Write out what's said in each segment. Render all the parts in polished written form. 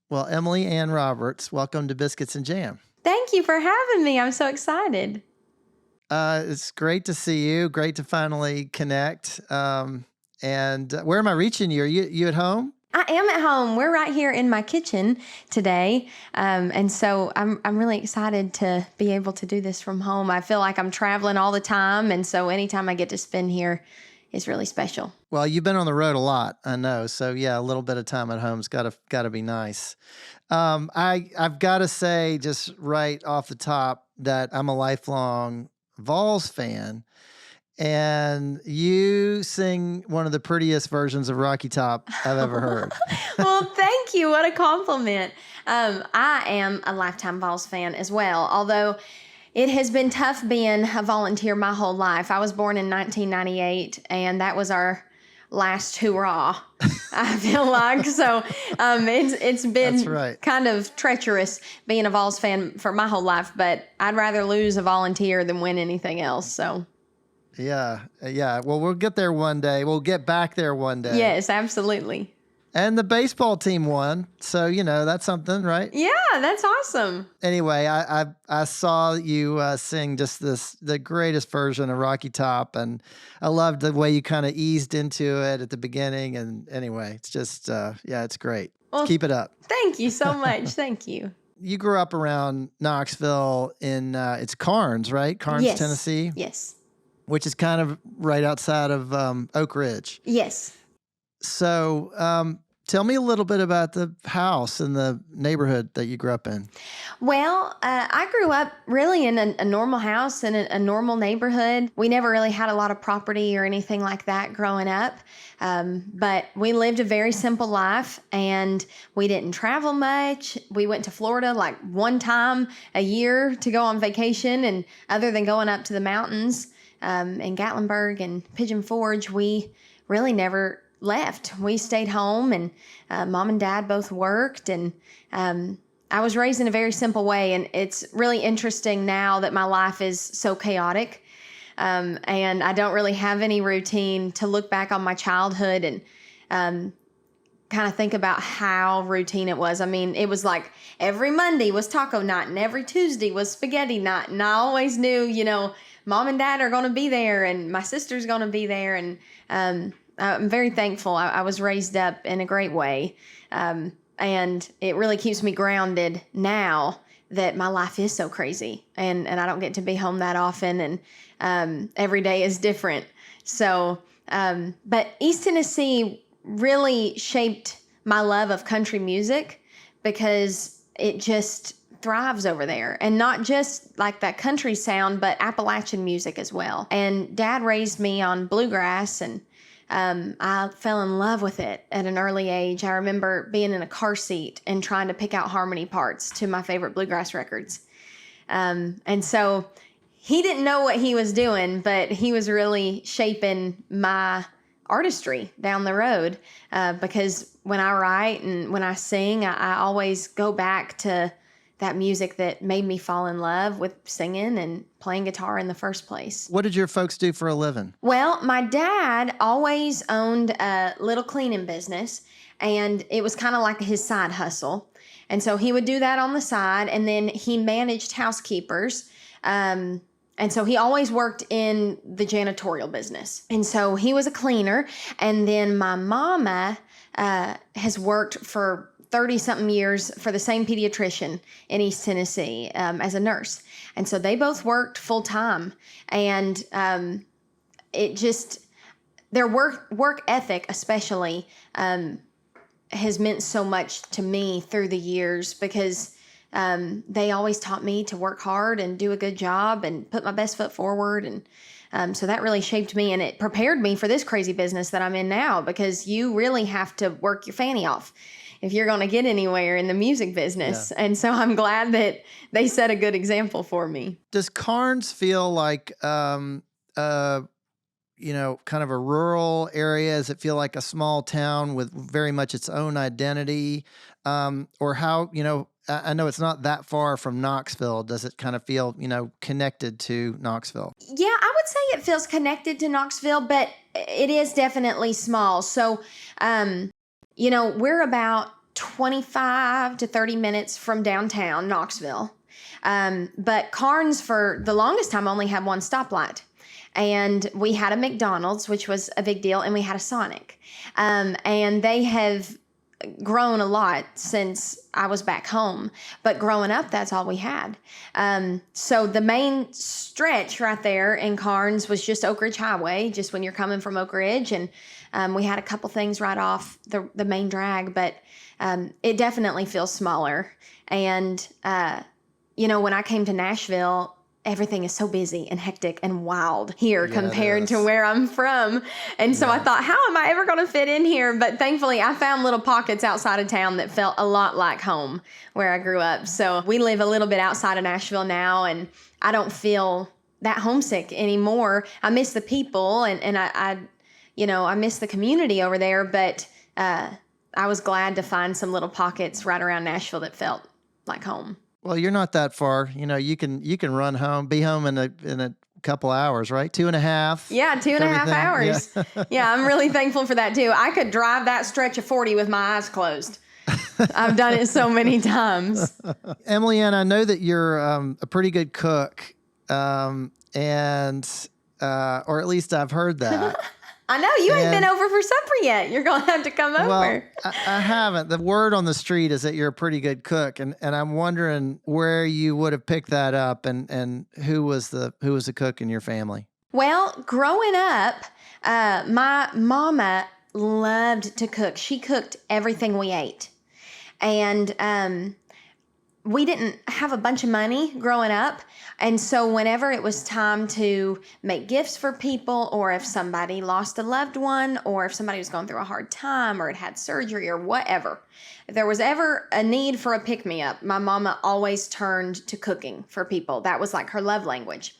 Well, Emily Ann Roberts, welcome to Biscuits and Jam. Thank you for having me. I'm so excited. It's great to see you. Great to finally connect. And where am I reaching you? Are you at home? I am at home. We're right here in my kitchen today. And so I'm really excited to be able to do this from home. I feel like I'm traveling all the time. And so anytime I get to spend here is really special. Well, you've been on the road a lot, I know. So yeah, a little bit of time at home's gotta be nice. I've got to say, just right off the top, that I'm a lifelong Vols fan, and you sing one of the prettiest versions of Rocky Top I've ever heard. Well, thank you. What a compliment. I am a lifetime Vols fan as well, although it has been tough being a volunteer my whole life. I was born in 1998, and that was our last hurrah, I feel like. So it's been That's right. kind of treacherous being a Vols fan for my whole life, but I'd rather lose a volunteer than win anything else. So Yeah. Well, we'll get there one day. We'll get back there one day. yes, absolutely. And the baseball team won, so that's something, right? Yeah, that's awesome. Anyway, I saw you sing just the greatest version of Rocky Top, and I loved the way you kind of eased into it at the beginning. And anyway, it's just it's great. Well, Keep it up. Thank you so much. Thank you. You grew up around Knoxville in it's Carnes, right? Carnes, Yes. Tennessee, Yes. which is kind of right outside of Oak Ridge. Yes. So tell me a little bit about the house and the neighborhood that you grew up in. Well, I grew up really in a normal house in a normal neighborhood. We never really had a lot of property or anything like that growing up. But we lived a very simple life, and we didn't travel much. We went to Florida like one time a year to go on vacation. And other than going up to the mountains in Gatlinburg and Pigeon Forge, we really never left. We stayed home, and mom and dad both worked, and I was raised in a very simple way. And it's really interesting now that my life is so chaotic, and I don't really have any routine to look back on my childhood and kind of think about how routine it was. I mean, it was like every Monday was taco night, and every Tuesday was spaghetti night, and I always knew, mom and dad are going to be there, and my sister's going to be there, and I'm very thankful. I was raised up in a great way. And it really keeps me grounded now that my life is so crazy, and I don't get to be home that often, and every day is different. So, but East Tennessee really shaped my love of country music because it just thrives over there, and not just like that country sound, but Appalachian music as well. And dad raised me on bluegrass, and I fell in love with it at an early age. I remember being in a car seat and trying to pick out harmony parts to my favorite bluegrass records. And so he didn't know what he was doing, but he was really shaping my artistry down the road, because when I write and when I sing, I always go back to that music that made me fall in love with singing and playing guitar in the first place. What did your folks do for a living? Well, my dad always owned a little cleaning business, and it was kind of like his side hustle. And so he would do that on the side, and then he managed housekeepers. And so he always worked in the janitorial business. And so he was a cleaner. And then my mama has worked for 30-something years for the same pediatrician in East Tennessee as a nurse. And so they both worked full time. And it just, their work ethic especially has meant so much to me through the years, because they always taught me to work hard and do a good job and put my best foot forward. And so that really shaped me, and it prepared me for this crazy business that I'm in now, because you really have to work your fanny off if you're going to get anywhere in the music business. Yeah. And so I'm glad that they set a good example for me. Does Carnes feel like, kind of a rural area? Does it feel like a small town with very much its own identity? Or how, I know it's not that far from Knoxville. Does it kind of feel, connected to Knoxville? Yeah, I would say it feels connected to Knoxville, but it is definitely small. So, we're about 25 to 30 minutes from downtown Knoxville. But Carnes, for the longest time, only had one stoplight. And we had a McDonald's, which was a big deal, and we had a Sonic. And they have grown a lot since I was back home. But growing up, that's all we had. So the main stretch right there in Carnes was just Oak Ridge Highway, just when you're coming from Oak Ridge. And we had a couple things right off the main drag, but it definitely feels smaller. And, when I came to Nashville, everything is so busy and hectic and wild here compared to where I'm from. And so I thought, how am I ever going to fit in here? But thankfully, I found little pockets outside of town that felt a lot like home where I grew up. So we live a little bit outside of Nashville now, and I don't feel that homesick anymore. I miss the people, and I miss the community over there, but I was glad to find some little pockets right around Nashville that felt like home. Well, you're not that far. You can run home, be home in a couple hours, right? 2.5. Yeah, 2.5 hours. Yeah, I'm really thankful for that too. I could drive that stretch of 40 with my eyes closed. I've done it so many times. Emily Ann, I know that you're a pretty good cook, or at least I've heard that. I know, you ain't been over for supper yet. You're going to have to come over. Well, I haven't. The word on the street is that you're a pretty good cook, and I'm wondering where you would have picked that up, and who was the cook in your family? Well, growing up, my mama loved to cook. She cooked everything we ate. And we didn't have a bunch of money growing up. And so whenever it was time to make gifts for people, or if somebody lost a loved one, or if somebody was going through a hard time, or had had surgery, or whatever, if there was ever a need for a pick-me-up, my mama always turned to cooking for people. That was like her love language.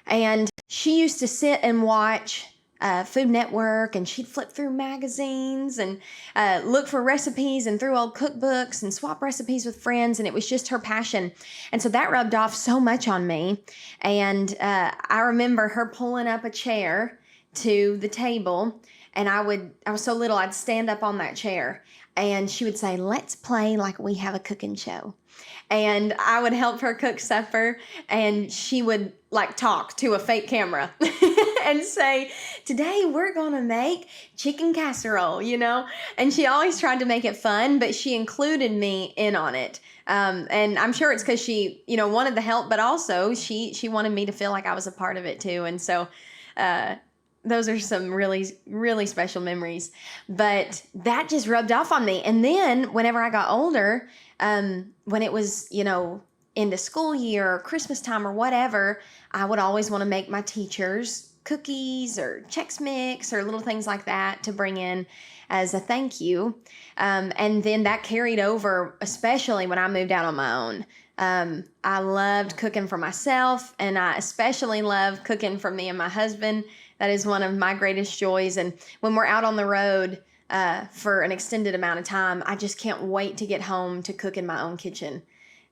And she used to sit and watch Food Network, and she'd flip through magazines and look for recipes and through old cookbooks and swap recipes with friends, and it was just her passion. And so that rubbed off so much on me. And I remember her pulling up a chair to the table, and I was so little, I'd stand up on that chair, and she would say, "Let's play like we have a cooking show." And I would help her cook supper, and she would like talk to a fake camera and say, "Today we're going to make chicken casserole," and she always tried to make it fun, but she included me in on it. And I'm sure it's because she, wanted the help, but also she wanted me to feel like I was a part of it too. And so, those are some really, really special memories, but that just rubbed off on me. And then whenever I got older, when it was, into school year or Christmas time or whatever, I would always want to make my teachers cookies or Chex Mix or little things like that to bring in as a thank you. And then that carried over, especially when I moved out on my own. I loved cooking for myself, and I especially love cooking for me and my husband. That is one of my greatest joys. And when we're out on the road for an extended amount of time, I just can't wait to get home to cook in my own kitchen.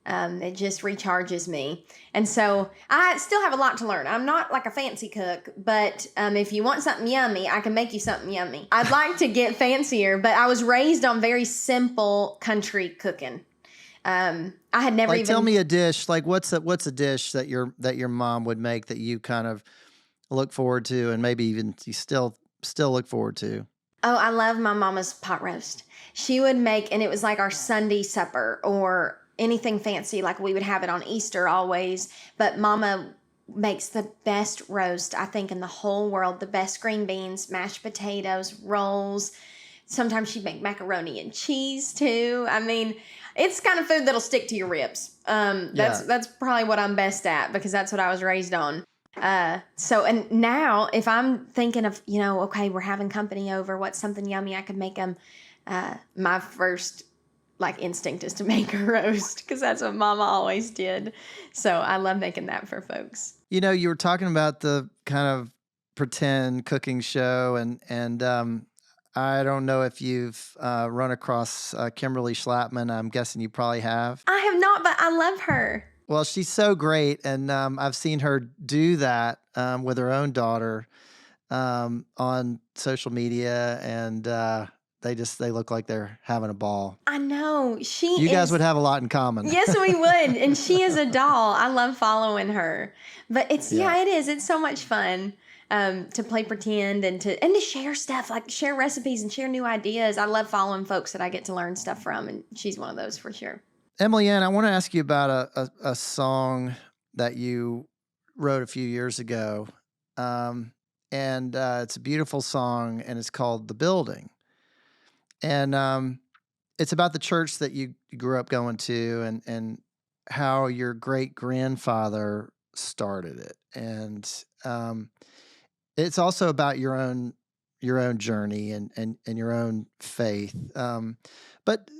It just recharges me. And so I still have a lot to learn. I'm not like a fancy cook, but if you want something yummy, I can make you something yummy. I'd like to get fancier, but I was raised on very simple country cooking. I had never even... Tell me a dish. Like what's a dish that your mom would make that you kind of look forward to, and maybe even you still look forward to? Oh, I love my mama's pot roast. She would make, and it was like our Sunday supper or anything fancy, like we would have it on Easter always. But mama makes the best roast, I think, in the whole world. The best green beans, mashed potatoes, rolls. Sometimes she'd make macaroni and cheese too. I mean, it's kind of food that'll stick to your ribs. That's probably what I'm best at, because that's what I was raised on. And now if I'm thinking of, okay, we're having company over, what's something yummy I could make them, my first instinct is to make a roast, because that's what mama always did. So I love making that for folks. You were talking about the kind of pretend cooking show, and I don't know if you've run across Kimberly Schlappman. I'm guessing you probably have. I have not, but I love her. Well, she's so great, and I've seen her do that with her own daughter on social media, and They look like they're having a ball. I know. You guys would have a lot in common. Yes, we would. And she is a doll. I love following her. But Yeah. it is. It's so much fun to play pretend and to share stuff, like share recipes and share new ideas. I love following folks that I get to learn stuff from, and she's one of those for sure. Emily Ann, I want to ask you about a song that you wrote a few years ago. And it's a beautiful song, and it's called The Building. And it's about the church that you grew up going to, and how your great grandfather started it. And it's also about your own journey and your own faith. But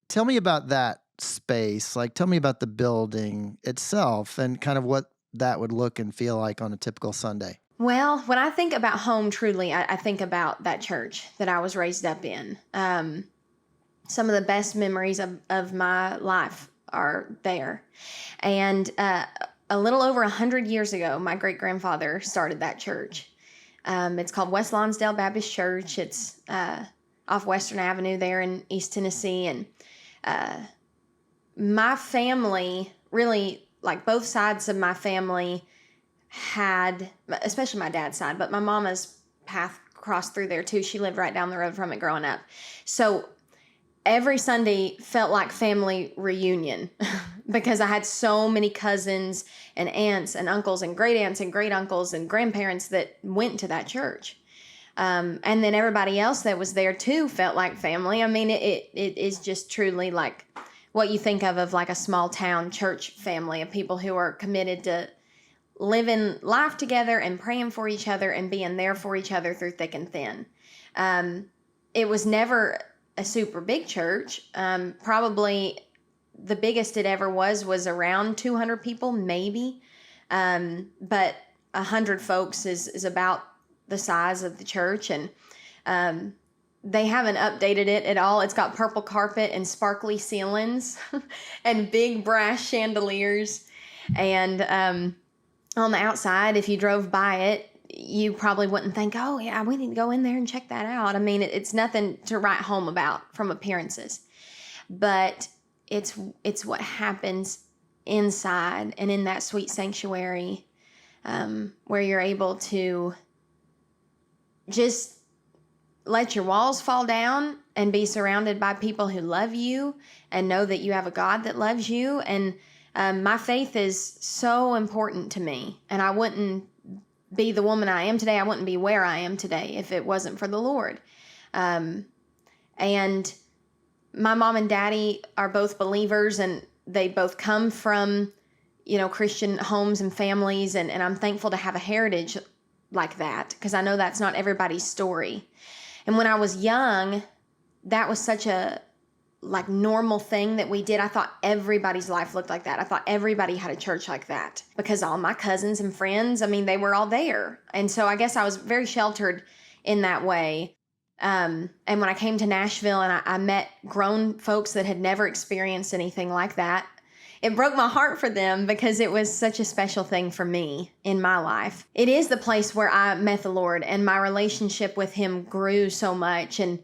tell me about that space. Like, tell me about the building itself and kind of what that would look and feel like on a typical Sunday. Well, when I think about home, truly, I think about that church that I was raised up in. Some of the best memories of my life are there. And a little over 100 years ago, my great-grandfather started that church. It's called West Lonsdale Baptist Church. It's off Western Avenue there in East Tennessee. And my family, really, like both sides of my family had, especially my dad's side, but my mama's path crossed through there too. She lived right down the road from it growing up. So every Sunday felt like family reunion because I had so many cousins and aunts and uncles and great aunts and great uncles and grandparents that went to that church. And then everybody else that was there too felt like family. I mean, it is just truly like what you think of like a small town church family of people who are committed to living life together and praying for each other and being there for each other through thick and thin. It was never a super big church. Probably the biggest it ever was around 200 people, maybe. But 100 folks is about the size of the church. And they haven't updated it at all. It's got purple carpet and sparkly ceilings and big brass chandeliers. And on the outside, if you drove by it, you probably wouldn't think, oh, yeah, we need to go in there and check that out. I mean, it's nothing to write home about from appearances. But it's what happens inside and in that sweet sanctuary where you're able to just let your walls fall down and be surrounded by people who love you and know that you have a God that loves you. And my faith is so important to me, and I wouldn't be the woman I am today. I wouldn't be where I am today if it wasn't for the Lord. And my mom and daddy are both believers, and they both come from, Christian homes and families. And I'm thankful to have a heritage like that, because I know that's not everybody's story. And when I was young, that was such a normal thing that we did. I thought everybody's life looked like that. I thought everybody had a church like that because all my cousins and friends, I mean, they were all there. And so I guess I was very sheltered in that way. And when I came to Nashville and I met grown folks that had never experienced anything like that, it broke my heart for them because it was such a special thing for me in my life. It is the place where I met the Lord, and my relationship with Him grew so much. And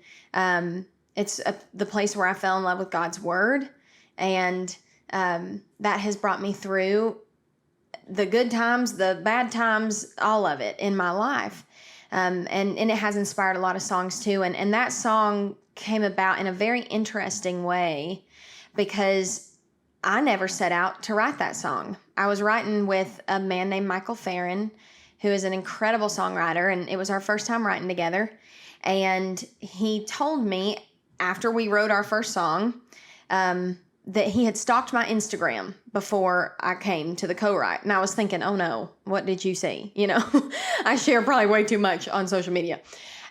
it's the place where I fell in love with God's Word, and that has brought me through the good times, the bad times, all of it in my life. And it has inspired a lot of songs too. And that song came about in a very interesting way because I never set out to write that song. I was writing with a man named Michael Farron, who is an incredible songwriter, and it was our first time writing together. And he told me after we wrote our first song that he had stalked my Instagram before I came to the co-write. And I was thinking, oh no, what did you see? I share probably way too much on social media.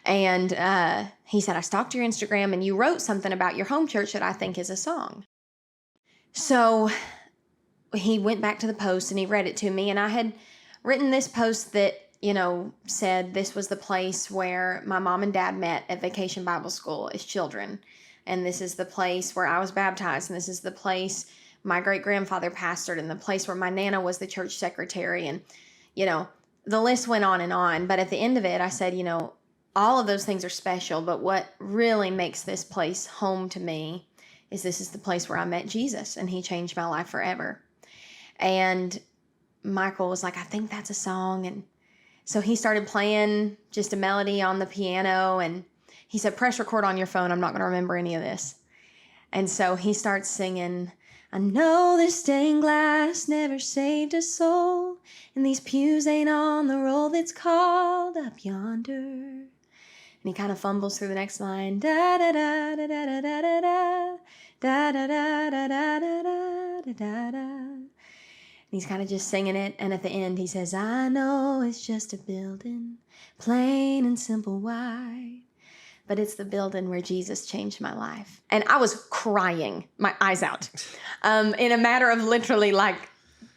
And he said, I stalked your Instagram and you wrote something about your home church that I think is a song. So he went back to the post and he read it to me. And I had written this post that, said this was the place where my mom and dad met at Vacation Bible School as children. And this is the place where I was baptized. And this is the place my great-grandfather pastored, and the place where my Nana was the church secretary. And, the list went on and on. But at the end of it, I said, all of those things are special, but what really makes this place home to me is this is the place where I met Jesus, and he changed my life forever. And Michael was like, I think that's a song. And so he started playing just a melody on the piano, and he said, press record on your phone. I'm not going to remember any of this. And so he starts singing, I know this stained glass never saved a soul, and these pews ain't on the roll that's called up yonder. And he kind of fumbles through the next line. Da da da da da da da da da da da da da da da da da. And he's kind of just singing it, and at the end he says, I know it's just a building, plain and simple white, but it's the building where Jesus changed my life. And I was crying my eyes out in a matter of literally like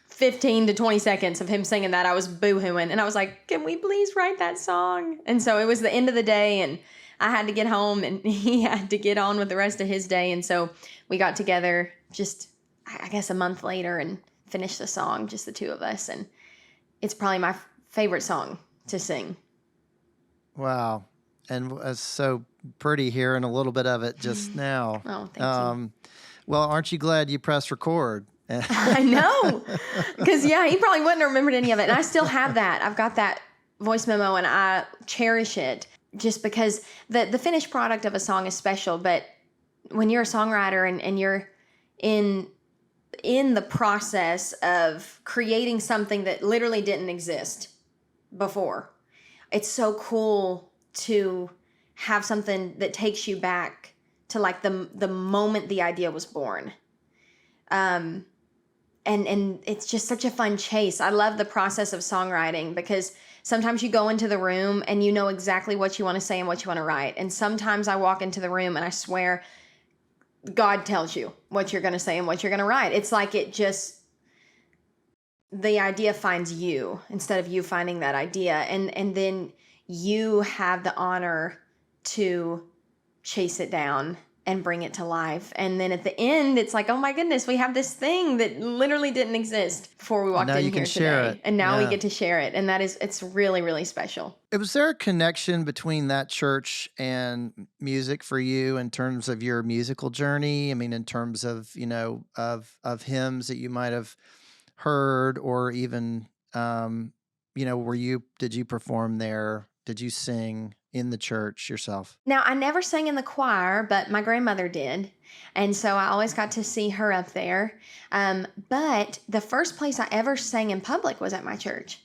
15 to 20 seconds of him singing that. I was boo-hooing, and I was like, can we please write that song? And so it was the end of the day, and I had to get home, and he had to get on with the rest of his day. And so we got together just, I guess, a month later and finished the song, just the two of us. And it's probably my favorite song to sing. Wow. And it's so pretty hearing a little bit of it just now. Oh, thank you. Well, aren't you glad you pressed record? I know. Because, yeah, he probably wouldn't have remembered any of it. And I still have that. I've got that voice memo, and I cherish it just because the finished product of a song is special. But when you're a songwriter and you're in the process of creating something that literally didn't exist before, it's so cool to have something that takes you back to like the moment the idea was born. And it's just such a fun chase. I love the process of songwriting because sometimes you go into the room and you know exactly what you want to say and what you want to write. And sometimes I walk into the room and I swear God tells you what you're going to say and what you're going to write. It's like the idea finds you instead of you finding that idea. And then you have the honor to chase it down and bring it to life. And then at the end, it's like, oh my goodness, we have this thing that literally didn't exist before we walked in here today. And now we get to share it. And it's really, really special. Was there a connection between that church and music for you in terms of your musical journey? I mean, in terms of, of hymns that you might have heard, or even, did you perform there? Did you sing in the church yourself? Now, I never sang in the choir, but my grandmother did. And so I always got to see her up there. But the first place I ever sang in public was at my church.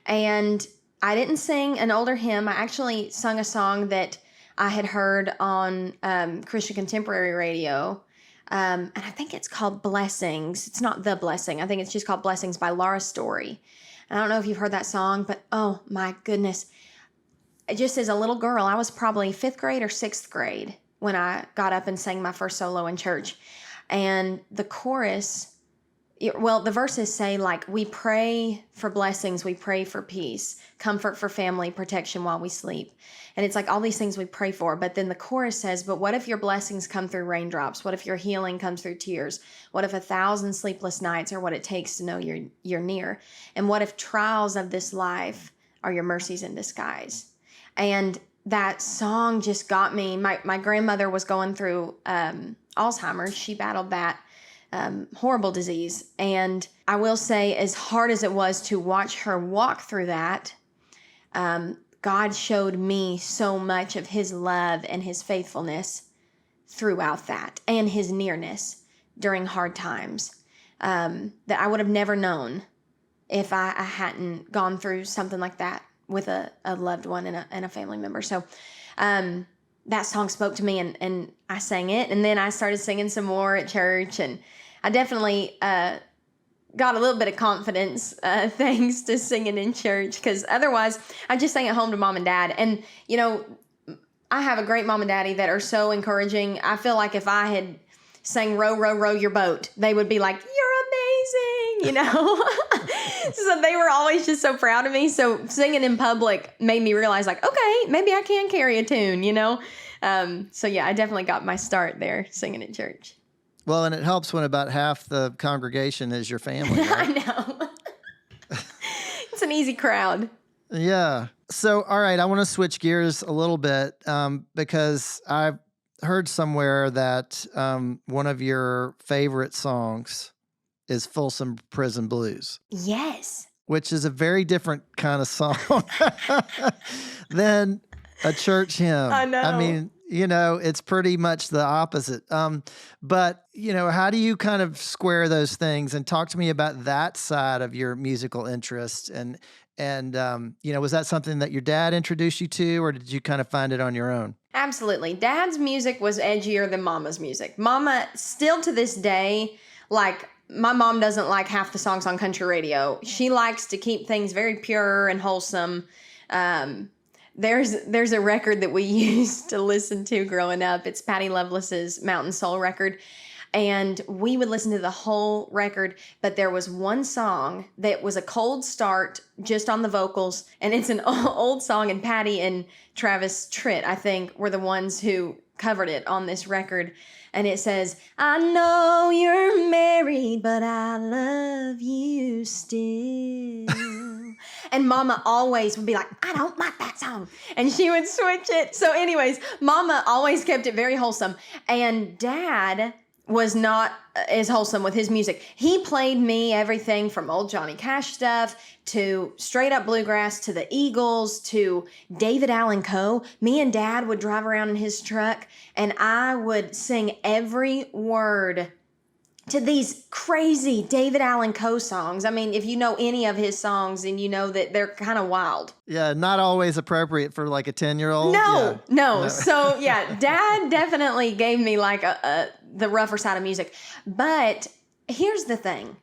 And I didn't sing an older hymn. I actually sung a song that I had heard on Christian Contemporary Radio. And I think it's called Blessings. It's not The Blessing. I think it's just called Blessings by Laura Story. And I don't know if you've heard that song, but oh my goodness. Just as a little girl, I was probably 5th grade or 6th grade when I got up and sang my first solo in church. And the chorus, the verses say like, we pray for blessings, we pray for peace, comfort for family, protection while we sleep. And it's like all these things we pray for. But then the chorus says, but what if your blessings come through raindrops? What if your healing comes through tears? What if 1,000 sleepless nights are what it takes to know you're near? And what if trials of this life are your mercies in disguise? And that song just got me. My grandmother was going through Alzheimer's. She battled that horrible disease. And I will say, as hard as it was to watch her walk through that, God showed me so much of his love and his faithfulness throughout that, and his nearness during hard times that I would have never known if I hadn't gone through something like that with a loved one and a family member. So that song spoke to me, and I sang it. And then I started singing some more at church. And I definitely got a little bit of confidence thanks to singing in church, because otherwise I just sang at home to mom and dad. And, I have a great mom and daddy that are so encouraging. I feel like if I had sang Row, Row, Row Your Boat, they would be like, you're amazing, So they were always just so proud of me. So singing in public made me realize, like, okay, maybe I can carry a tune, So yeah, I definitely got my start there singing in church. Well, and it helps when about half the congregation is your family, right? I know. It's an easy crowd. Yeah. So, all right, I want to switch gears a little bit because I've heard somewhere that one of your favorite songs is Folsom Prison Blues, Yes. which is a very different kind of song than a church I hymn. I know. mean, you know, it's pretty much the opposite. But, you know, how do you kind of square those things and talk to me about that side of your musical interest? And you know, was that something that your dad introduced you to, or did you kind of find it on your own? Absolutely. Dad's music was edgier than Mama's music. Mama, still to this day, like, my mom doesn't like half the songs on country radio. She likes to keep things very pure and wholesome. Um, there's a record that we used to listen to growing up. It's Patty Loveless's Mountain Soul record. And we would listen to the whole record, but there was one song that was a cold start just on the vocals, and it's an old song, and Patty and Travis Tritt, I think, were the ones who covered it on this record. And it says, I know you're married, but I love you still. And Mama always would be like, I don't like that song. And she would switch it. So anyways, Mama always kept it very wholesome. And Dad was not as wholesome with his music. He played me everything from old Johnny Cash stuff to straight up bluegrass to the Eagles to David Allan Coe. Me and Dad would drive around in his truck and I would sing every word to these crazy David Allan Coe songs. I mean, if you know any of his songs, then you know that they're kind of wild. Yeah, not always appropriate for like a 10-year-old. No, Yeah. no. So yeah, Dad definitely gave me like the rougher side of music. But here's the thing.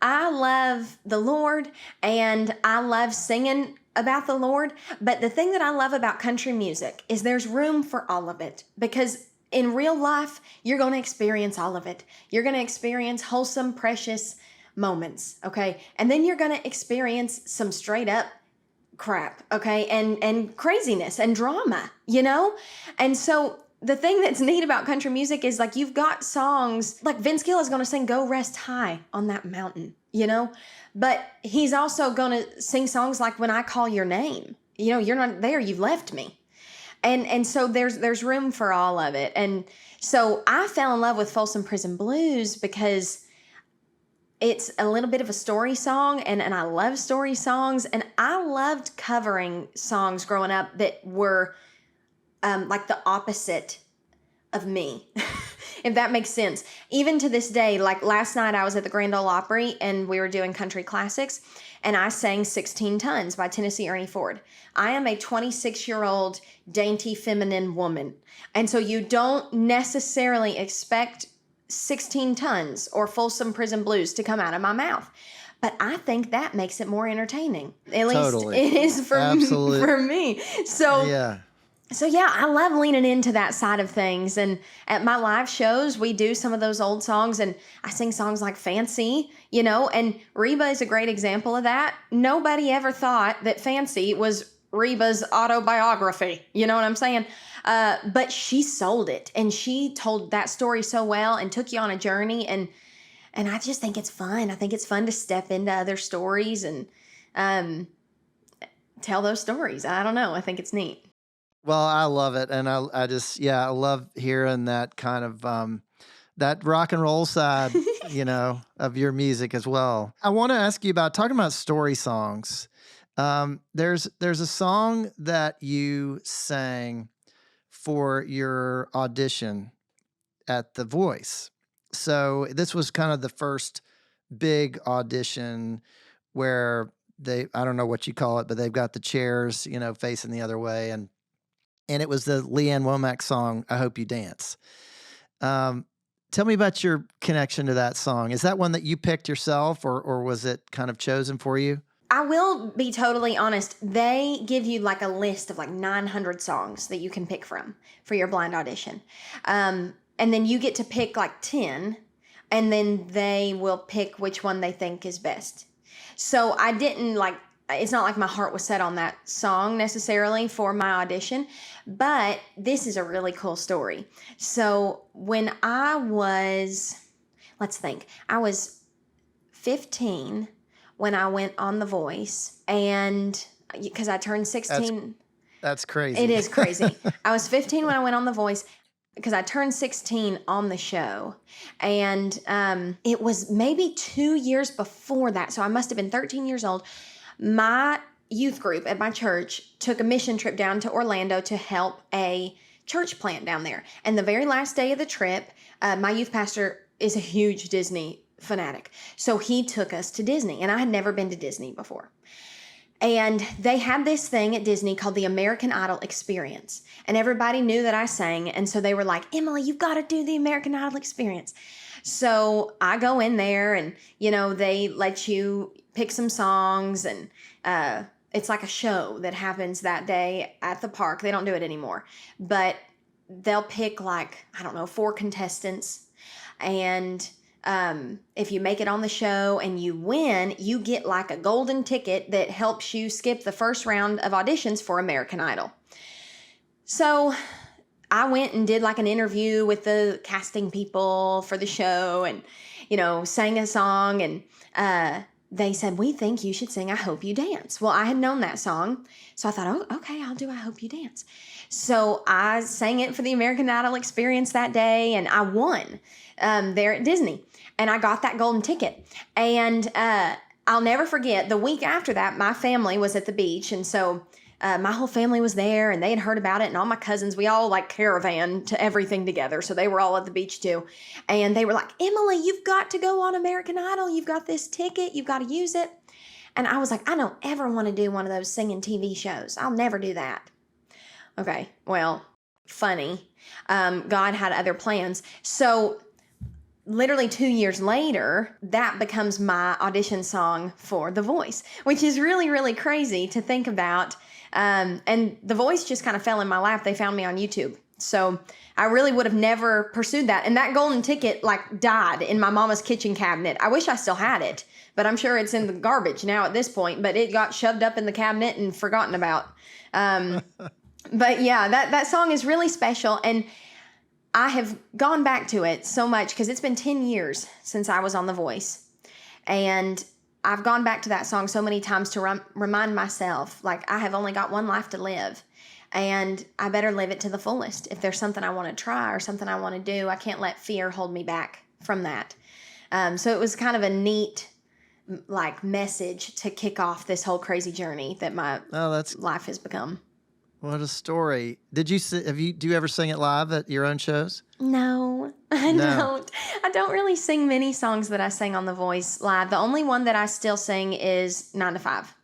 I love the Lord and I love singing about the Lord. But the thing that I love about country music is there's room for all of it, because in real life, you're going to experience all of it. You're going to experience wholesome, precious moments, okay? And then you're going to experience some straight up crap, okay? And craziness and drama, you know? And so the thing that's neat about country music is like you've got songs like Vince Gill is going to sing Go Rest High on that mountain, you know? But he's also going to sing songs like When I Call Your Name. You know, you're not there, you've left me. And so there's room for all of it. And so I fell in love with Folsom Prison Blues because it's a little bit of a story song, and I love story songs, and I loved covering songs growing up that were like the opposite of me, if that makes sense. Even to this day, like last night I was at the Grand Ole Opry and we were doing country classics, and I sang 16 Tons by Tennessee Ernie Ford. I am a 26-year-old dainty feminine woman. And so you don't necessarily expect 16 Tons or Folsom Prison Blues to come out of my mouth. But I think that makes it more entertaining. At least Totally. it is for me. So Yeah. So yeah, I love leaning into that side of things. And at my live shows, we do some of those old songs, and I sing songs like Fancy, you know, and Reba is a great example of that. Nobody ever thought that Fancy was Reba's autobiography. You know what I'm saying? But she sold it, and she told that story so well and took you on a journey. And I just think it's fun. I think it's fun to step into other stories and tell those stories. I don't know. I think it's neat. Well, I love it, and I just I love hearing that kind of that rock and roll side, you know, of your music as well. I want to ask you about talking about story songs. There's a song that you sang for your audition at The Voice. So this was kind of the first big audition where I don't know what you call it, but they've got the chairs, you know, facing the other way, and it was the Leanne Womack song, I Hope You Dance. Tell me about your connection to that song. Is that one that you picked yourself, or was it kind of chosen for you? I will be totally honest. They give you like a list of like 900 songs that you can pick from for your blind audition. And then you get to pick like 10, and then they will pick which one they think is best. So I didn't it's not like my heart was set on that song necessarily for my audition, but this is a really cool story. So when I was 15 when I went on The Voice, and because I turned That's 16. that's crazy. It is crazy. I was 15 when I went on The Voice because I turned 16 on the show. And it was maybe 2 years before that. So I must have been 13 years old. My youth group at my church took a mission trip down to Orlando to help a church plant down there. And the very last day of the trip, my youth pastor is a huge Disney fanatic. So he took us to Disney. And I had never been to Disney before. And they had this thing at Disney called the American Idol Experience. And everybody knew that I sang. And so they were like, Emily, you've got to do the American Idol Experience. So I go in there and, they let you pick some songs. And it's like a show that happens that day at the park. They don't do it anymore. But they'll pick 4 contestants. And if you make it on the show and you win, you get a golden ticket that helps you skip the first round of auditions for American Idol. So I went and did an interview with the casting people for the show and, sang a song and they said, we think you should sing I Hope You Dance. Well, I had known that song. So I thought, oh, okay, I'll do I Hope You Dance. So I sang it for the American Idol Experience that day and I won there at Disney. And I got that golden ticket. And I'll never forget, the week after that, my family was at the beach. And so my whole family was there and they had heard about it. And all my cousins, we all caravan to everything together. So they were all at the beach too. And they were like, Emily, you've got to go on American Idol. You've got this ticket. You've got to use it. And I was like, I don't ever want to do one of those singing TV shows. I'll never do that. Okay, well, funny. God had other plans. So literally 2 years later, that becomes my audition song for The Voice, which is really, really crazy to think about. And The Voice just kind of fell in my lap. They found me on YouTube. So I really would have never pursued that. And that golden ticket died in my mama's kitchen cabinet. I wish I still had it, but I'm sure it's in the garbage now at this point. But it got shoved up in the cabinet and forgotten about. But yeah, that song is really special. And I have gone back to it so much because it's been 10 years since I was on The Voice. And I've gone back to that song so many times to remind myself, I have only got one life to live. And I better live it to the fullest. If there's something I want to try or something I want to do, I can't let fear hold me back from that. So it was kind of a neat message to kick off this whole crazy journey that my life has become. What a story. Do you ever sing it live at your own shows? No, I don't. I don't really sing many songs that I sang on The Voice live. The only one that I still sing is 9 to 5.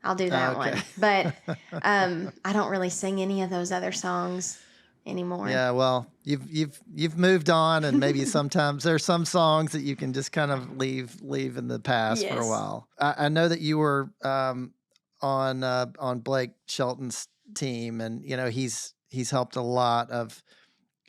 I'll do that one. But I don't really sing any of those other songs anymore. Yeah, well, you've moved on, and maybe sometimes there's some songs that you can just kind of leave in the past for a while. I know that you were on Blake Shelton's team, and he's helped a lot of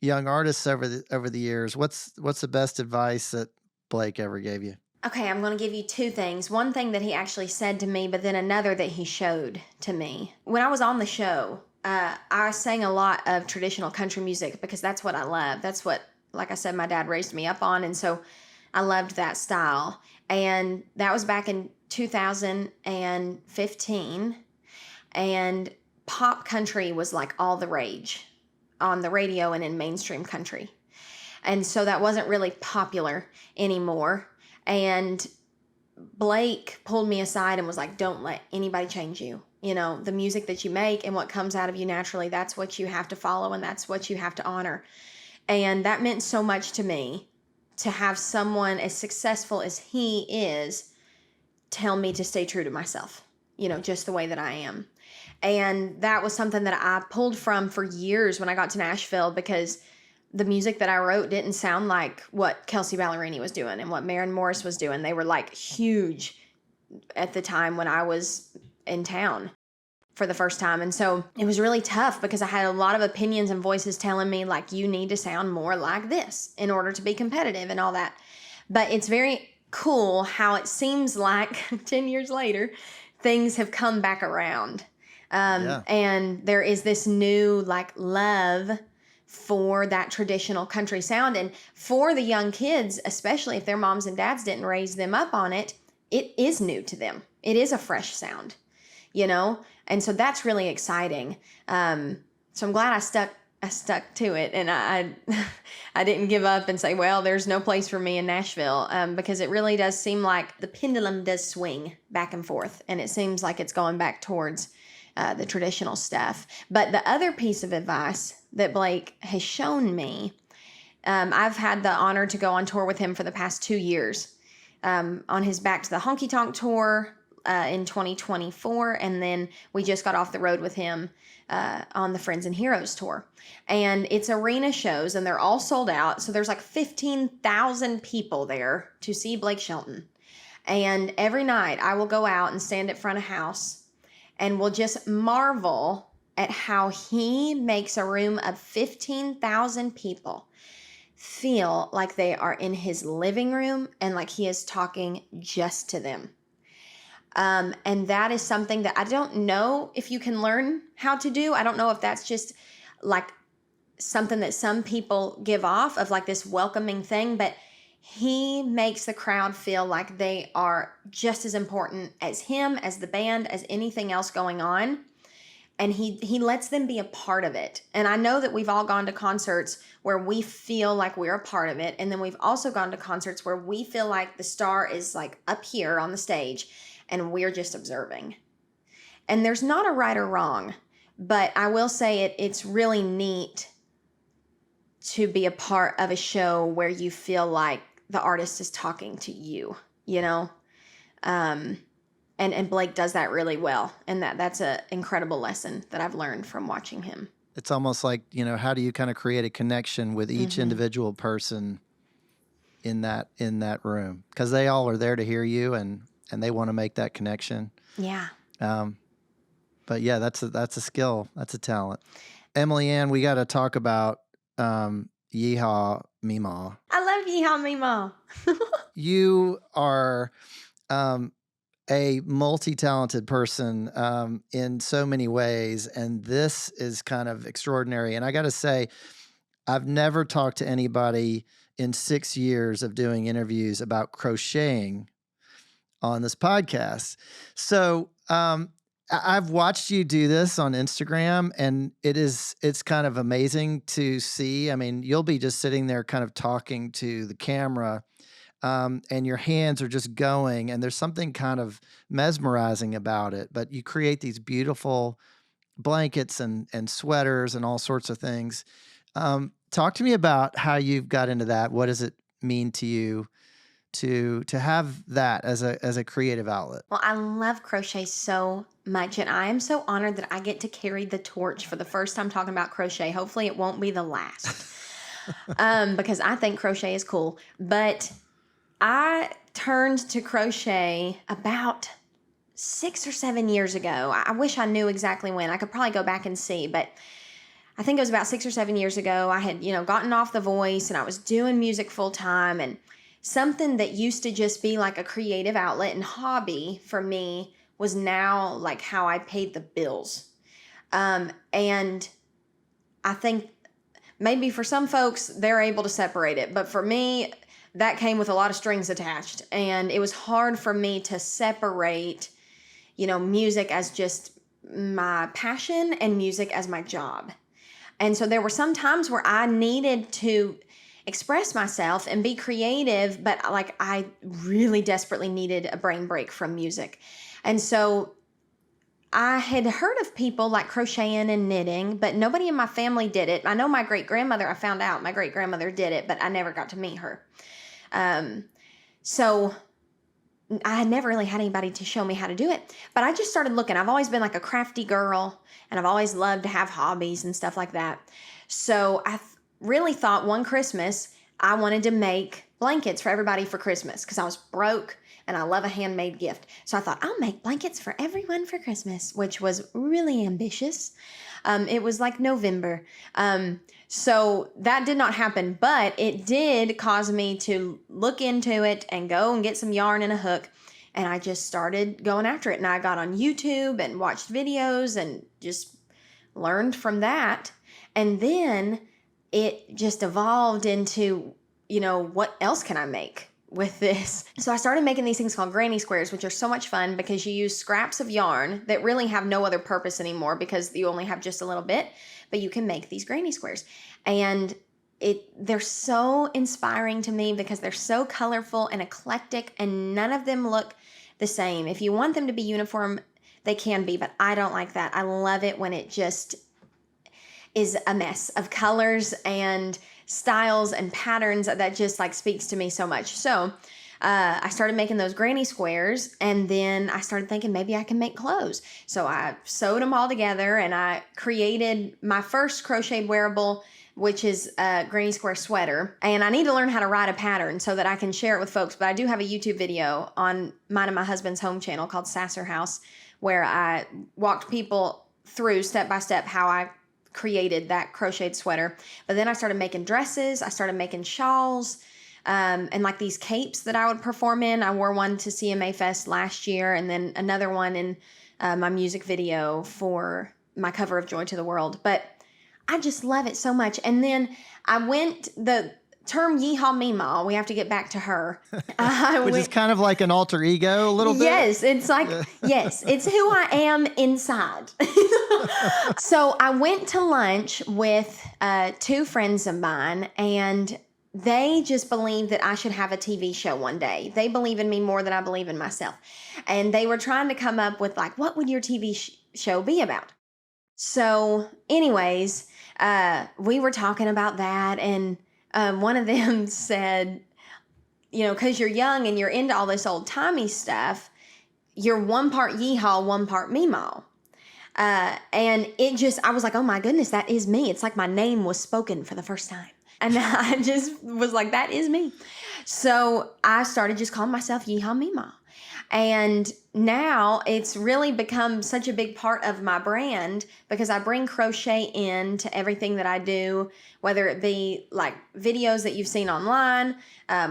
young artists over the years. What's the best advice that Blake ever gave you? Okay, I'm going to give you 2 things. One thing that he actually said to me, but then another that he showed to me. When I was on the show, I sang a lot of traditional country music because that's what I love. That's what, like I said, my dad raised me up on, and so I loved that style. And that was back in 2015, and pop country was all the rage on the radio and in mainstream country. And so that wasn't really popular anymore. And Blake pulled me aside and was like, don't let anybody change you. The music that you make and what comes out of you naturally, that's what you have to follow and that's what you have to honor. And that meant so much to me to have someone as successful as he is tell me to stay true to myself, just the way that I am. And that was something that I pulled from for years when I got to Nashville, because the music that I wrote didn't sound like what Kelsey Ballerini was doing and what Maren Morris was doing. They were huge at the time when I was in town for the first time. And so it was really tough because I had a lot of opinions and voices telling me you need to sound more like this in order to be competitive and all that. But it's very cool how it seems like 10 years later, things have come back around. And there is this new love for that traditional country sound. And for the young kids, especially if their moms and dads didn't raise them up on it, it is new to them. It is a fresh sound. you know? And so that's really exciting. So I'm glad I stuck to it, and I didn't give up and say, well, there's no place for me in Nashville, because it really does seem like the pendulum does swing back and forth, and it seems like it's going back towards the traditional stuff. But the other piece of advice that Blake has shown me, I've had the honor to go on tour with him for the past 2 years, on his Back to the Honky Tonk tour in 2024, and then we just got off the road with him on the Friends and Heroes tour. And it's arena shows, and they're all sold out. So there's like 15,000 people there to see Blake Shelton. And every night I will go out and stand at front of house, and will just marvel at how he makes a room of 15,000 people feel like they are in his living room and like he is talking just to them. And that is something that I don't know if you can learn how to do. I don't know if that's just like something that some people give off of, like this welcoming thing, but he makes the crowd feel like they are just as important as him, as the band, as anything else going on. And he lets them be a part of it. And I know that we've all gone to concerts where we feel like we're a part of it. And then we've also gone to concerts where we feel like the star is like up here on the stage and we're just observing. And there's not a right or wrong, but I will say it's really neat to be a part of a show where you feel like the artist is talking to you, you know? And Blake does that really well. And that's an incredible lesson that I've learned from watching him. It's almost like, how do you kind of create a connection with each individual person in that room? Because they all are there to hear you, and they want to make that connection. Yeah. But yeah, that's a skill. That's a talent. Emily Ann, we got to talk about Yeehaw Memaw. I love Yeehaw Memaw. You are a multi-talented person in so many ways, and this is kind of extraordinary. And I got to say, I've never talked to anybody in 6 years of doing interviews about crocheting on this podcast. So I've watched you do this on Instagram, and it's kind of amazing to see. I mean, you'll be just sitting there kind of talking to the camera, and your hands are just going, and there's something kind of mesmerizing about it. But you create these beautiful blankets and sweaters and all sorts of things. Talk to me about how you've got into that. What does it mean to you to have that as a creative outlet? Well, I love crochet so much, and I am so honored that I get to carry the torch for the first time talking about crochet. Hopefully it won't be the last, because I think crochet is cool. But I turned to crochet about 6 or 7 years ago. I wish I knew exactly when. I could probably go back and see, but I think it was about 6 or 7 years ago. I had, gotten off The Voice, and I was doing music full time, and something that used to just be like a creative outlet and hobby for me was now like how I paid the bills. And I think maybe for some folks, they're able to separate it. But for me, that came with a lot of strings attached. And it was hard for me to separate, music as just my passion and music as my job. And so there were some times where I needed to express myself and be creative, but like I really desperately needed a brain break from music. And so I had heard of people like crocheting and knitting, but nobody in my family did it. I know my great-grandmother, I found out my great-grandmother did it, but I never got to meet her. So I had never really had anybody to show me how to do it, but I just started looking. I've always been like a crafty girl, and I've always loved to have hobbies and stuff like that. So I really thought one Christmas I wanted to make blankets for everybody for Christmas because I was broke and I love a handmade gift. So I thought I'll make blankets for everyone for Christmas, which was really ambitious. It was like November. So that did not happen, but it did cause me to look into it and go and get some yarn and a hook. And I just started going after it. And I got on YouTube and watched videos and just learned from that. And then it just evolved into, what else can I make with this. So I started making these things called granny squares, which are so much fun because you use scraps of yarn that really have no other purpose anymore because you only have just a little bit, but you can make these granny squares. And they're so inspiring to me because they're so colorful and eclectic, and none of them look the same. If you want them to be uniform, they can be, but I don't like that. I love it when it just is a mess of colors and styles and patterns that just like speaks to me so much. So I started making those granny squares, and then I started thinking maybe I can make clothes. So I sewed them all together and I created my first crocheted wearable, which is a granny square sweater. And I need to learn how to write a pattern so that I can share it with folks. But I do have a YouTube video on mine and my husband's home channel called Sasser House, where I walked people through step by step how I created that crocheted sweater. But then I started making dresses. I started making shawls, and like these capes that I would perform in. I wore one to CMA Fest last year, and then another one in my music video for my cover of Joy to the World. But I just love it so much. And then the term Yeehaw Memaw, we have to get back to her. Which is kind of like an alter ego a little bit. Yes, it's like, yes, it's who I am inside. So I went to lunch with 2 friends of mine, and they just believe that I should have a TV show one day. They believe in me more than I believe in myself. And they were trying to come up with like, what would your TV show be about? So anyways, we were talking about that, and one of them said, because you're young and you're into all this old timey stuff, you're one part yeehaw, one part meemaw. And I was like, oh my goodness, that is me. It's like my name was spoken for the first time. And I just was like, that is me. So I started just calling myself Yeehaw Memaw. And now it's really become such a big part of my brand because I bring crochet into everything that I do, whether it be like videos that you've seen online,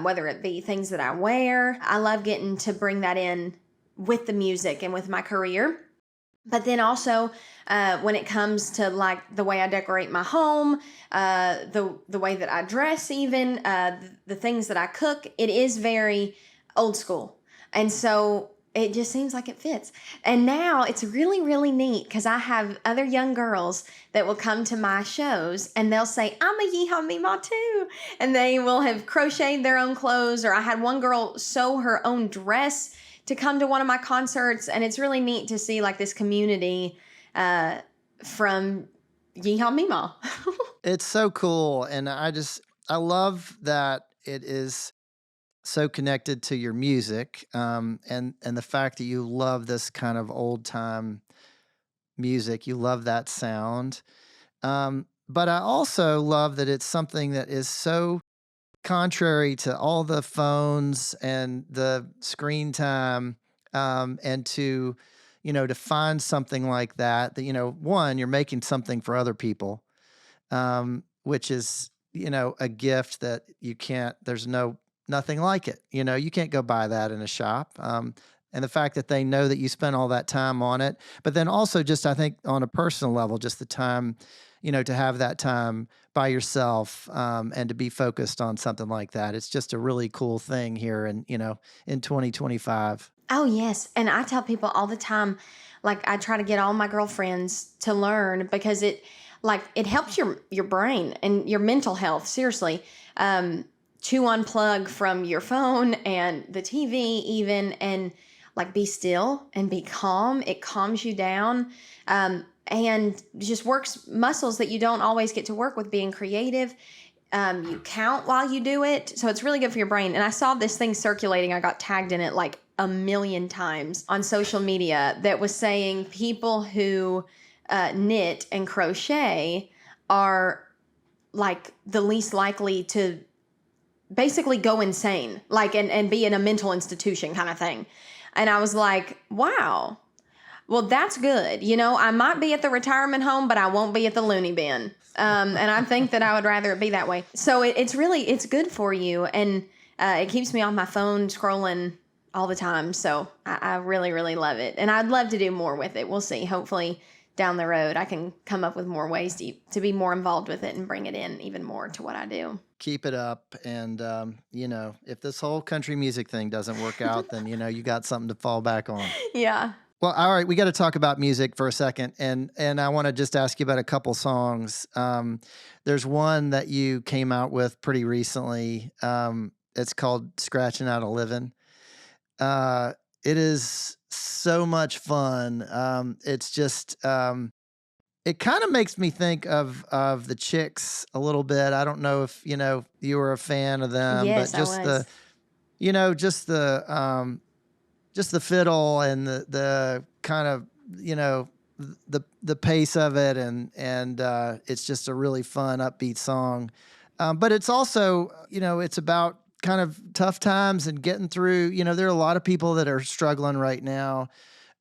whether it be things that I wear. I love getting to bring that in with the music and with my career. But then also when it comes to like the way I decorate my home, the way that I dress even, the things that I cook, it is very old school. And so it just seems like it fits. And now it's really, really neat because I have other young girls that will come to my shows and they'll say, I'm a Yeehaw Memaw too. And they will have crocheted their own clothes, or I had one girl sew her own dress to come to one of my concerts. And it's really neat to see like this community from Yeehaw Memaw. It's so cool. And I love that it is so connected to your music, and the fact that you love this kind of old time music. You love that sound. But I also love that it's something that is so contrary to all the phones and the screen time, and to find something like that, one, you're making something for other people, which is, a gift that there's nothing like it. You can't go buy that in a shop. And the fact that they know that you spent all that time on it, but then also just, I think on a personal level, just the time, to have that time by yourself, and to be focused on something like that. It's just a really cool thing here in 2025. Oh, yes. And I tell people all the time, like I try to get all my girlfriends to learn because it helps your brain and your mental health. Seriously. To unplug from your phone and the TV even, and like be still and be calm. It calms you down, and just works muscles that you don't always get to work with being creative. You count while you do it. So it's really good for your brain. And I saw this thing circulating. I got tagged in it like a million times on social media that was saying people who knit and crochet are like the least likely to basically go insane, like, and be in a mental institution kind of thing. And I was like, wow, well, that's good. I might be at the retirement home, but I won't be at the loony bin. And I think that I would rather it be that way. So it's good for you. And it keeps me off my phone scrolling all the time. So I really, really love it. And I'd love to do more with it. We'll see. Hopefully down the road, I can come up with more ways to be more involved with it and bring it in even more to what I do. Keep it up. And, if this whole country music thing doesn't work out, then, you got something to fall back on. Yeah. Well, all right, we got to talk about music for a second, and I want to just ask you about a couple songs. There's one that you came out with pretty recently. It's called "Scratching Out a Livin'." It is so much fun. It's just it kind of makes me think of the Chicks a little bit. I don't know if you were a fan of them, but Yes, I was. just the fiddle and the kind of the pace of it, and it's just a really fun upbeat song. But it's also it's about kind of tough times and getting through. There are a lot of people that are struggling right now,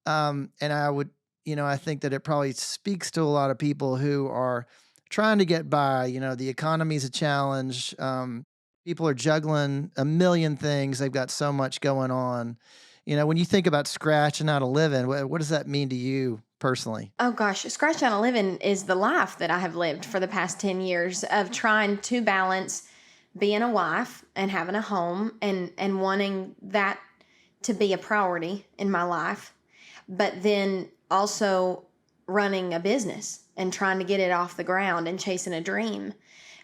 and I think that it probably speaks to a lot of people who are trying to get by. The economy's a challenge. People are juggling a million things. They've got so much going on. When you think about scratching out a living, what does that mean to you personally? Oh gosh, Scratch Out a Living is the life that I have lived for the past 10 years of trying to balance being a wife and having a home and wanting that to be a priority in my life, but then also running a business and trying to get it off the ground and chasing a dream.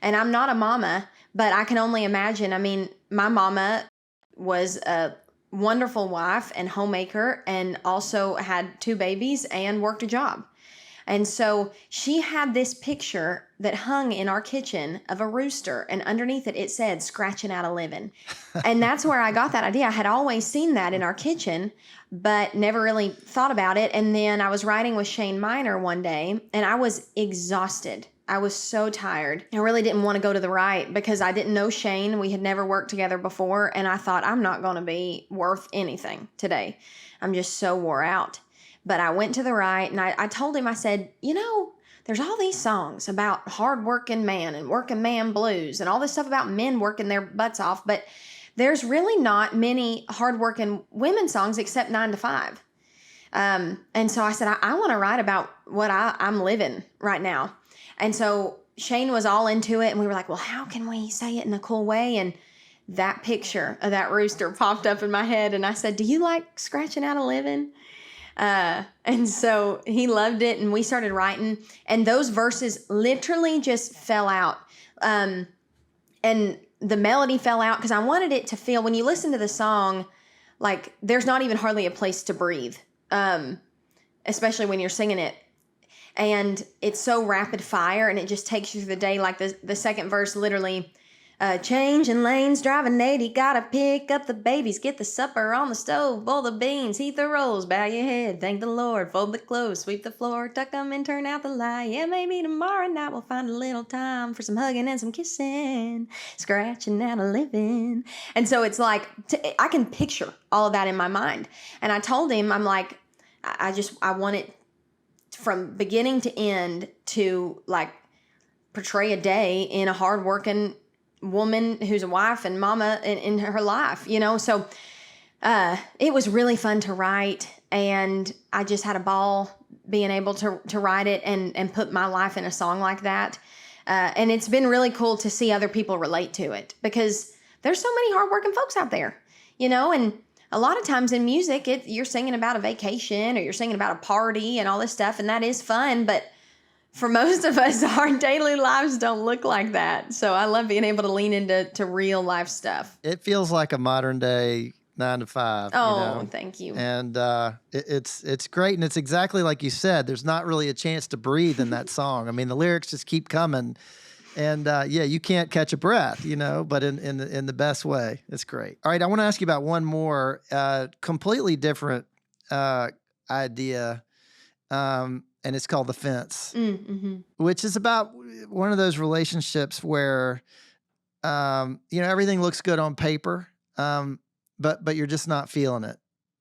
And I'm not a mama, but I can only imagine. I mean, my mama was a wonderful wife and homemaker and also had 2 babies and worked a job. And so she had this picture that hung in our kitchen of a rooster, and underneath it said "Scratching Out a Living." And that's where I got that idea. I had always seen that in our kitchen, but never really thought about it. And then I was riding with Shane Miner one day, and I was exhausted. I was so tired. I really didn't want to go to the right because I didn't know Shane. We had never worked together before, and I thought, I'm not going to be worth anything today. I'm just so wore out. But I went to the right, and I told him, I said, there's all these songs about hardworking man and working man blues and all this stuff about men working their butts off, but there's really not many hardworking women songs except 9 to 5. And so I said, I want to write about what I'm living right now. And so Shane was all into it, and we were like, well, how can we say it in a cool way? And that picture of that rooster popped up in my head, and I said, do you like scratching out a living? And so he loved it, and we started writing, and those verses literally just fell out. And the melody fell out because I wanted it to feel, when you listen to the song, like there's not even hardly a place to breathe, especially when you're singing it. And it's so rapid fire, and it just takes you through the day. Like the second verse, literally, changing lanes, driving 80, gotta pick up the babies, get the supper on the stove, boil the beans, heat the rolls, bow your head, thank the Lord, fold the clothes, sweep the floor, tuck them and turn out the light. Yeah, maybe tomorrow night we'll find a little time for some hugging and some kissing, scratching out a living. And so it's like, I can picture all of that in my mind. And I told him, I'm like, I want it from beginning to end to like portray a day in a hardworking woman who's a wife and mama in her life, so it was really fun to write, and I just had a ball being able to write it and put my life in a song like that, and it's been really cool to see other people relate to it because there's so many hardworking folks out there, and a lot of times in music you're singing about a vacation or you're singing about a party and all this stuff, and that is fun, but for most of us, our daily lives don't look like that. So I love being able to lean into real life stuff. It feels like a modern day 9 to 5. Oh, thank you. And it's great, and it's exactly like you said. There's not really a chance to breathe in that song. I mean, the lyrics just keep coming, and you can't catch a breath, but in the best way. It's great. All right, I want to ask you about one more completely different idea. And it's called The Fence, which is about one of those relationships where, everything looks good on paper, but you're just not feeling it.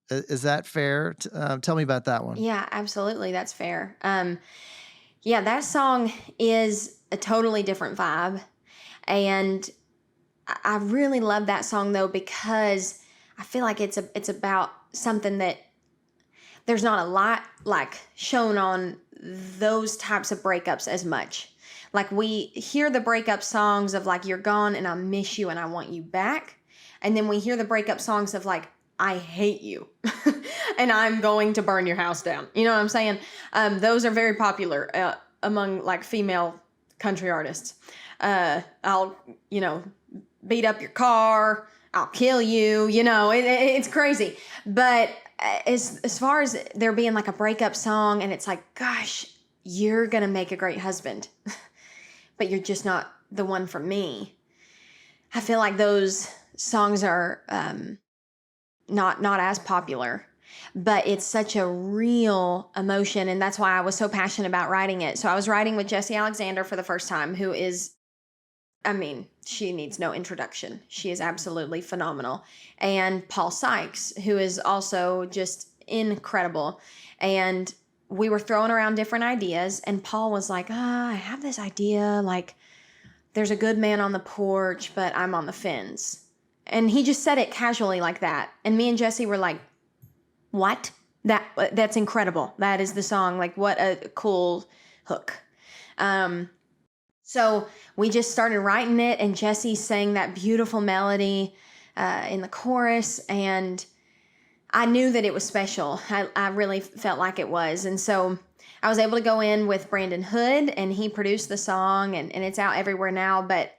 Is that fair? Tell me about that one. Yeah, absolutely. That's fair. That song is a totally different vibe. And I really love that song though, because I feel like it's about something that there's not a lot like shown on those types of breakups as much. Like we hear the breakup songs of like, you're gone and I miss you and I want you back. And then we hear the breakup songs of like, I hate you and I'm going to burn your house down. You know what I'm saying? Those are very popular among like female country artists. I'll, beat up your car. I'll kill you. It's crazy. But as far as there being like a breakup song and it's like, gosh, you're going to make a great husband, but you're just not the one for me. I feel like those songs are not as popular, but it's such a real emotion. And that's why I was so passionate about writing it. So I was writing with Jessie Alexander for the first time, who is, she needs no introduction. She is absolutely phenomenal. And Paul Sykes, who is also just incredible. And we were throwing around different ideas. And Paul was like, I have this idea. Like, there's a good man on the porch, but I'm on the fence. And he just said it casually like that. And me and Jessie were like, what? That's incredible. That is the song. Like, what a cool hook. So we just started writing it, and Jessie sang that beautiful melody in the chorus, and I knew that it was special. I really felt like it was. And so I was able to go in with Brandon Hood, and he produced the song, and it's out everywhere now, but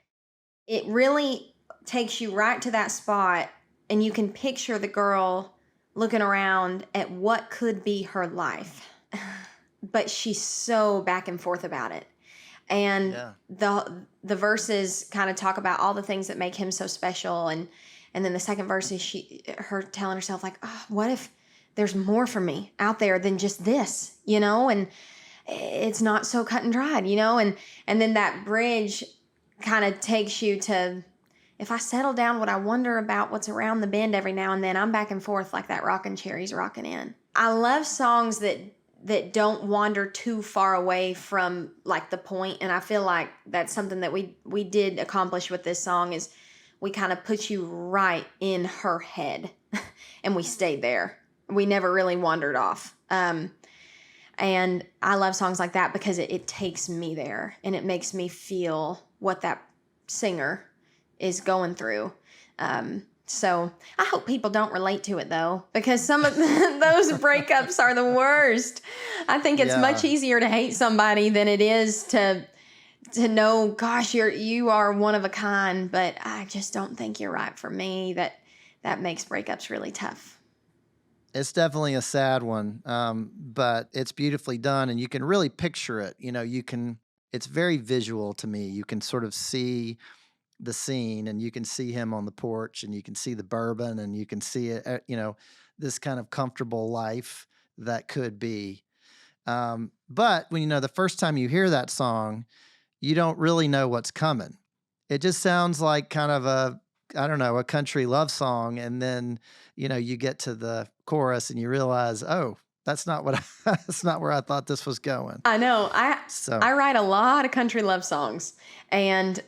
it really takes you right to that spot, and you can picture the girl looking around at what could be her life. But she's so back and forth about it. And the verses kind of talk about all the things that make him so special. And then the second verse is her telling herself like, oh, what if there's more for me out there than just this, and it's not so cut and dried, and then that bridge kind of takes you to, if I settle down, would I wonder about what's around the bend every now and then? I'm back and forth like that rockin' cherry's rockin' in. I love songs that don't wander too far away from like the point. And I feel like that's something that we did accomplish with this song is we kind of put you right in her head and we stayed there. We never really wandered off. And I love songs like that because it takes me there and it makes me feel what that singer is going through. So I hope people don't relate to it though, because some of those breakups are the worst. I think it's much easier to hate somebody than it is to know, gosh, you are one of a kind, but I just don't think you're right for me. That makes breakups really tough. It's definitely a sad one, but it's beautifully done, and you can really picture it. It's very visual to me. You can sort of see the scene, and you can see him on the porch, and you can see the bourbon, and you can see it, this kind of comfortable life that could be. But when the first time you hear that song, you don't really know what's coming. It just sounds like kind of a country love song, and then you get to the chorus and you realize, oh, that's not that's not where I thought this was going. I know. I write a lot of country love songs, and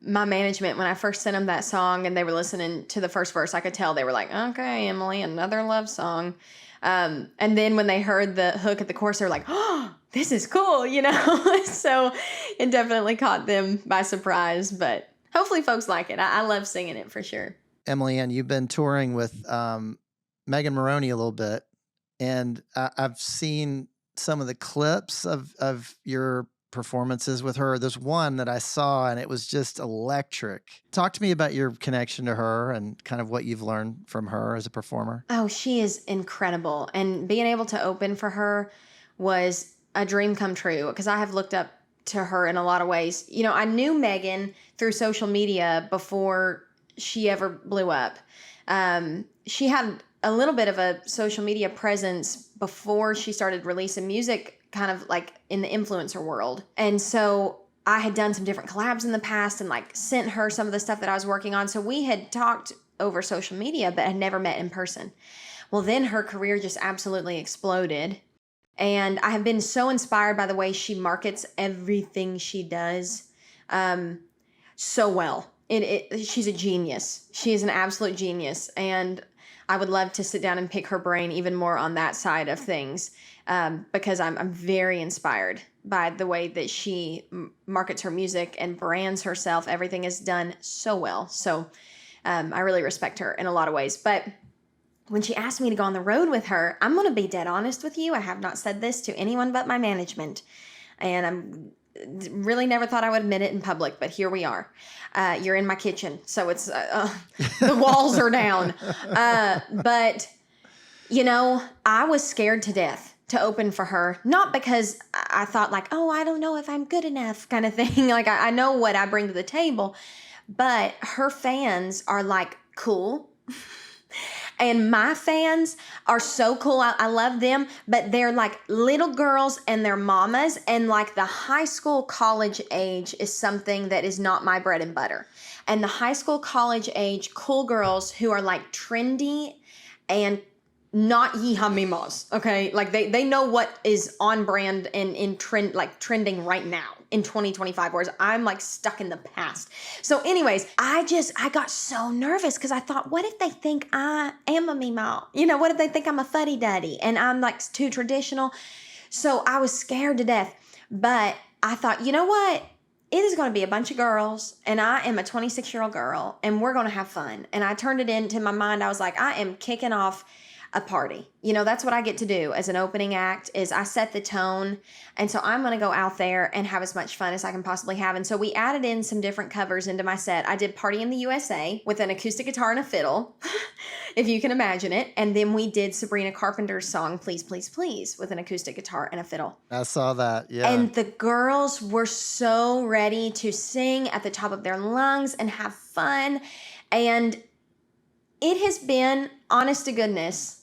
my management, when I first sent them that song and they were listening to the first verse, I could tell they were like, okay, Emily, another love song. And then when they heard the hook at the chorus, they were like, oh, this is cool, So it definitely caught them by surprise, but hopefully folks like it. I love singing it for sure. Emily Ann, you've been touring with Megan Maroney a little bit, and I've seen some of the clips of your performances with her. There's one that I saw and it was just electric. Talk to me about your connection to her and kind of what you've learned from her as a performer. Oh, she is incredible. And being able to open for her was a dream come true because I have looked up to her in a lot of ways. I knew Megan through social media before she ever blew up. She had a little bit of a social media presence before she started releasing music, kind of like in the influencer world. And so I had done some different collabs in the past and like sent her some of the stuff that I was working on. So we had talked over social media, but had never met in person. Well, then her career just absolutely exploded. And I have been so inspired by the way she markets everything she does so well. She's a genius. She is an absolute genius. And I would love to sit down and pick her brain even more on that side of things, because I'm very inspired by the way that she markets her music and brands herself. Everything is done so well. So I really respect her in a lot of ways. But when she asked me to go on the road with her, I'm going to be dead honest with you. I have not said this to anyone but my management. And I'm really never thought I would admit it in public, but here we are. You're in my kitchen, so it's the walls are down. But, you know, I was scared to death to open for her. Not because I thought like, oh, I don't know if I'm good enough kind of thing. Like, I know what I bring to the table. But her fans are like, cool. And my fans are so cool. I love them, but they're like little girls and their mamas. And like the high school, college age is something that is not my bread and butter. And the high school, college age, cool girls who are like trendy and not Yeehaw Memaws, okay? Like they know what is on brand and in trend, like trending right now in 2025, whereas I'm like stuck in the past. So anyways, I got so nervous because I thought, what if they think I am a Meemaw? You know, what if they think I'm a fuddy-duddy and I'm like too traditional? So I was scared to death, but I thought, you know what? It is going to be a bunch of girls, and I am a 26-year-old girl, and we're going to have fun. And I turned it into my mind. I was like, I am kicking off a party. You know, that's what I get to do as an opening act, is I set the tone. And so I'm going to go out there and have as much fun as I can possibly have. And so we added in some different covers into my set. I did Party in the USA with an acoustic guitar and a fiddle, if you can imagine it. And then we did Sabrina Carpenter's song, Please, Please, Please, with an acoustic guitar and a fiddle. I saw that. Yeah. And the girls were so ready to sing at the top of their lungs and have fun. And it has been, honest to goodness,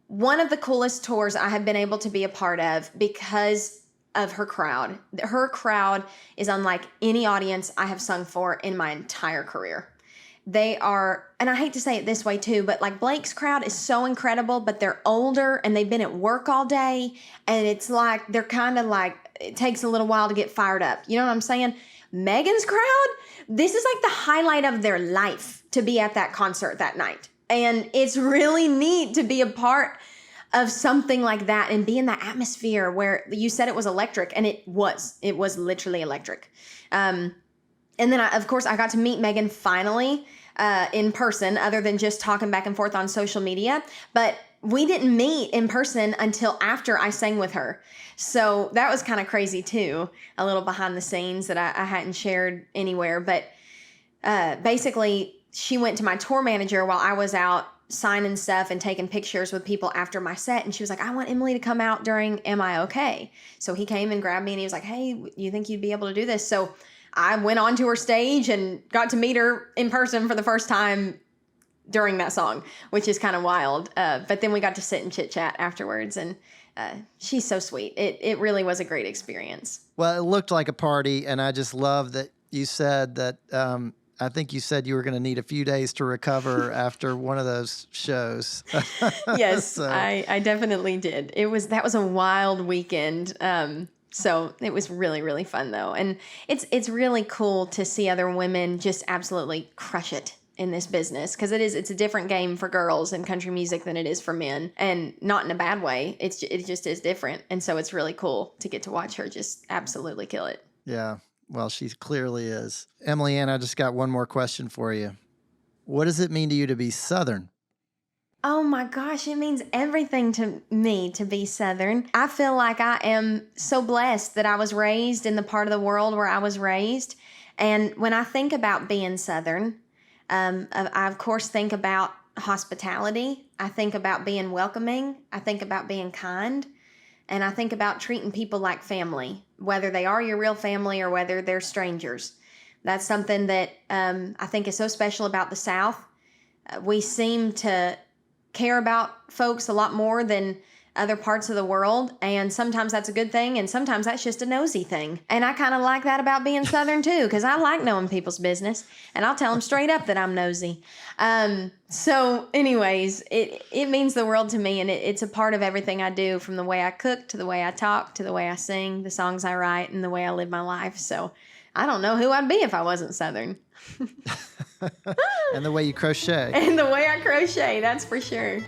one of the coolest tours I have been able to be a part of because of her crowd. Her crowd is unlike any audience I have sung for in my entire career. They are, and I hate to say it this way too, but like Blake's crowd is so incredible, but they're older and they've been at work all day. And it's like, they're kind of like, it takes a little while to get fired up. You know what I'm saying? Megan's crowd, this is like the highlight of their life to be at that concert that night. And it's really neat to be a part of something like that and be in that atmosphere where you said it was electric, and it was literally electric. And then of course I got to meet Megan finally in person, other than just talking back and forth on social media. But we didn't meet in person until after I sang with her. So that was kind of crazy too, a little behind the scenes that I hadn't shared anywhere. But basically, she went to my tour manager while I was out signing stuff and taking pictures with people after my set. And she was like, I want Emily to come out during Am I Okay? So he came and grabbed me and he was like, hey, you think you'd be able to do this? So I went onto her stage and got to meet her in person for the first time during that song, which is kind of wild. But then we got to sit and chit chat afterwards, and she's so sweet. It really was a great experience. Well, it looked like a party, and I just love that you said that, I think you said you were going to need a few days to recover after one of those shows. Yes, So. I definitely did. That was a wild weekend. So it was really, really fun though. And it's really cool to see other women just absolutely crush it in this business, because it's a different game for girls in country music than it is for men, and not in a bad way. It just is different. And so it's really cool to get to watch her just absolutely kill it. Yeah. Well, she clearly is. Emily Ann, I just got one more question for you. What does it mean to you to be Southern? Oh my gosh, it means everything to me to be Southern. I feel like I am so blessed that I was raised in the part of the world where I was raised. And when I think about being Southern, I of course think about hospitality. I think about being welcoming. I think about being kind. And I think about treating people like family, whether they are your real family or whether they're strangers. That's something that I think is so special about the South. We seem to care about folks a lot more than other parts of the world. And sometimes that's a good thing, and sometimes that's just a nosy thing. And I kind of like that about being Southern too, because I like knowing people's business, and I'll tell them straight up that I'm nosy. So anyways, it means the world to me, and it's a part of everything I do, from the way I cook to the way I talk to the way I sing, the songs I write, and the way I live my life. So I don't know who I'd be if I wasn't Southern. And the way you crochet. And the way I crochet, that's for sure.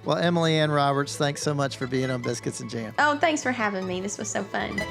Well, Emily Ann Roberts, thanks so much for being on Biscuits and Jam. Oh, thanks for having me. This was so fun.